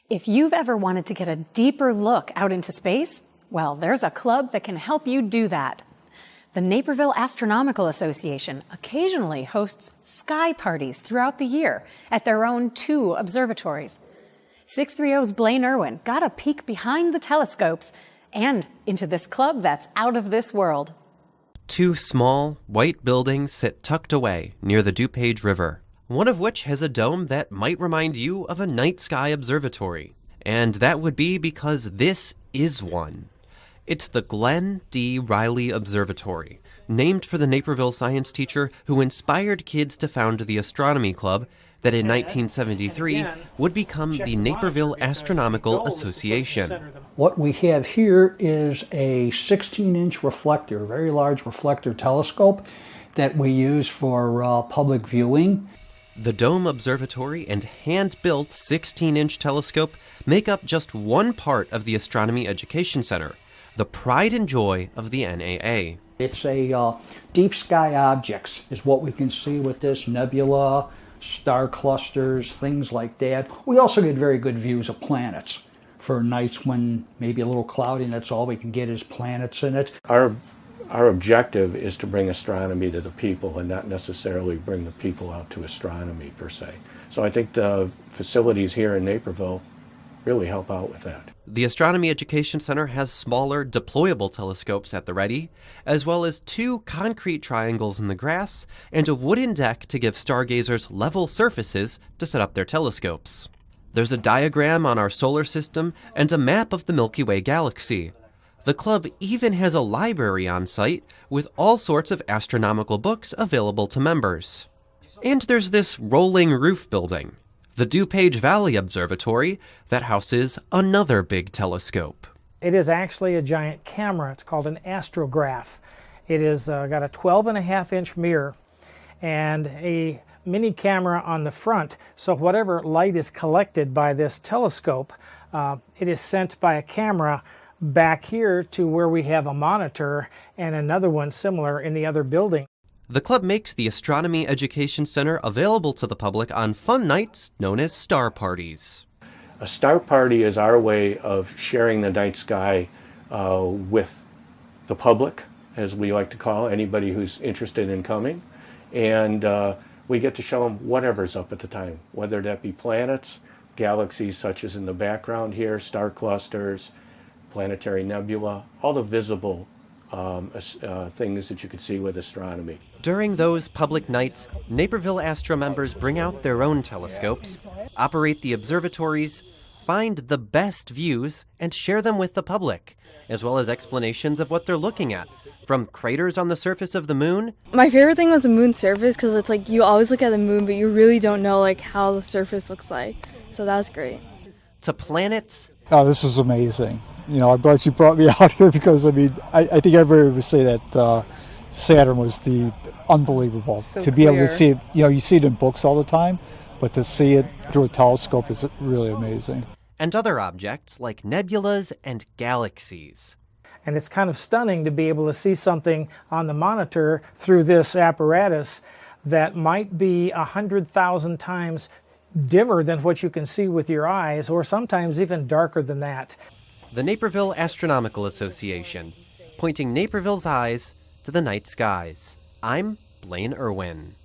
If you've ever wanted to get a deeper look out into space, well, there's a club that can help you do that. The Naperville Astronomical Association occasionally hosts sky parties throughout the year at their own 2 observatories. 630's Blane Erwin got a peek behind the telescopes and into this club that's out of this world. 2 small, white buildings sit tucked away near the DuPage River, one of which has a dome that might remind you of a night sky observatory. And that would be because this is one. It's the Glen D. Riley Observatory, named for the Naperville science teacher who inspired kids to found the Astronomy Club that in 1973 would become the Naperville Astronomical Association. What we have here is a 16-inch reflector, a very large reflector telescope that we use for public viewing. The Dome Observatory and hand-built 16-inch telescope make up just one part of the Astronomy Education Center, the pride and joy of the NAA. It's a deep sky objects is what we can see with this: nebula, star clusters, things like that. We also get very good views of planets for nights when maybe a little cloudy and that's all we can get is planets in it. Our objective is to bring astronomy to the people and not necessarily bring the people out to astronomy per se. So I think the facilities here in Naperville really help out with that. The Astronomy Education Center has smaller, deployable telescopes at the ready, as well as 2 concrete triangles in the grass and a wooden deck to give stargazers level surfaces to set up their telescopes. There's a diagram on our solar system and a map of the Milky Way galaxy. The club even has a library on site with all sorts of astronomical books available to members. And there's this rolling roof building, the DuPage Valley Observatory, that houses another big telescope. It is actually a giant camera. It's called an astrograph. It is got a 12.5-inch mirror and a mini camera on the front, so whatever light is collected by this telescope, it is sent by a camera back here to where we have a monitor and another one similar in the other building. The club makes the Astronomy Education Center available to the public on fun nights known as star parties. A star party is our way of sharing the night sky with the public, as we like to call anybody who's interested in coming. And we get to show them whatever's up at the time, whether that be planets, galaxies such as in the background here, star clusters, planetary nebula, all the visible things that you can see with astronomy. During those public nights, Naperville Astro members bring out their own telescopes, operate the observatories, find the best views, and share them with the public, as well as explanations of what they're looking at, from craters on the surface of the moon. My favorite thing was the moon surface, because it's like you always look at the moon, but you really don't know like how the surface looks like. So that was great. To planets. Oh, this was amazing. You know, you brought me out here because, I mean, I think everybody would say that Saturn was the unbelievable. So to be able to clear. see it, you know, you see it in books all the time, but to see it through a telescope is really amazing. And other objects like nebulas and galaxies. And it's kind of stunning to be able to see something on the monitor through this apparatus that might be 100,000 times dimmer than what you can see with your eyes, or sometimes even darker than that. The Naperville Astronomical Association, pointing Naperville's eyes to the night skies. I'm Blane Erwin.